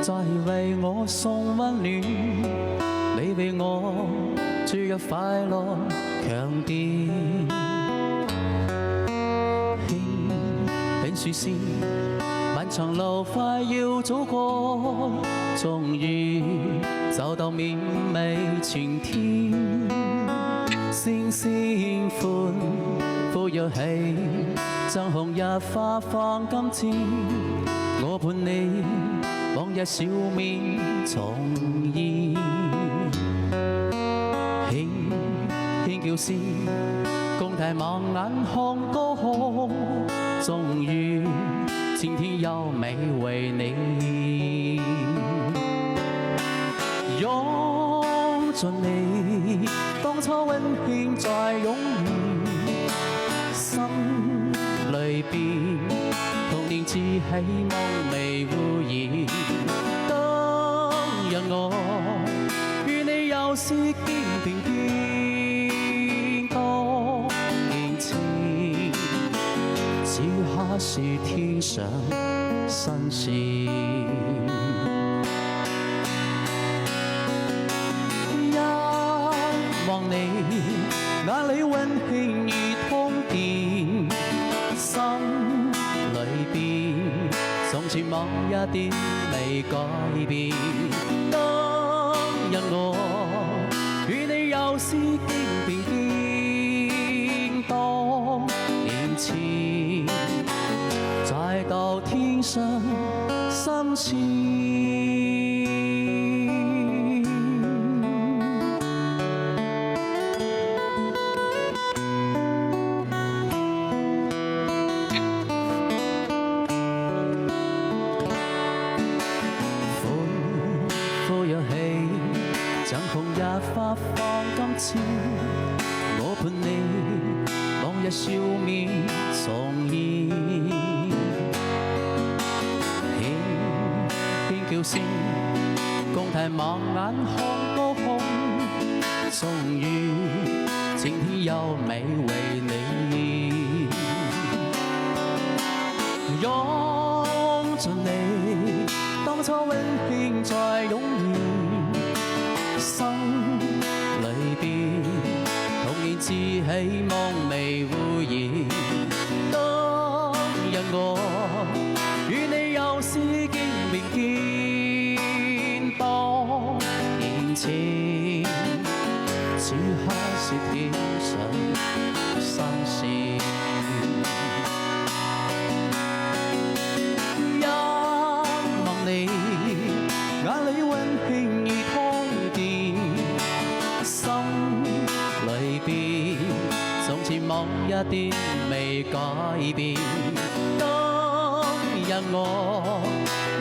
在為我送溫暖，你為我注入快樂強電。輕說是漫長路快要走過，終於走到綿美晴天。星星歡呼躍起，像紅日發放金箭。我伴你往日笑面重現，輕叫聲，共提望眼看高空，終於晴天優美為你。擁着你，當初溫馨再湧現，心裏邊童年至希望未污染。當日我與你又是肩並肩，多年前此刻是天上新鮮。望你眼裏溫馨如通電，心裏邊從前某一點未改變。當日我與你又是肩並肩，多年前再到天上新鮮。像紅日發放金箭，我伴你往日笑面重現。輕叫聲，共提望眼看高空，終於晴天優美為你。擁着你，當初溫馨再湧現，心裏邊童年至希望未污染。當日我與你又是肩並肩，多年前此刻是天上新鮮。一望你眼裏溫馨如通電，心裏邊從前某一點未改變。當日我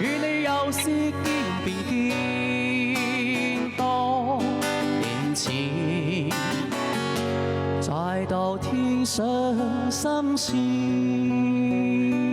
與你又是肩並肩，多年前再到天上新鮮。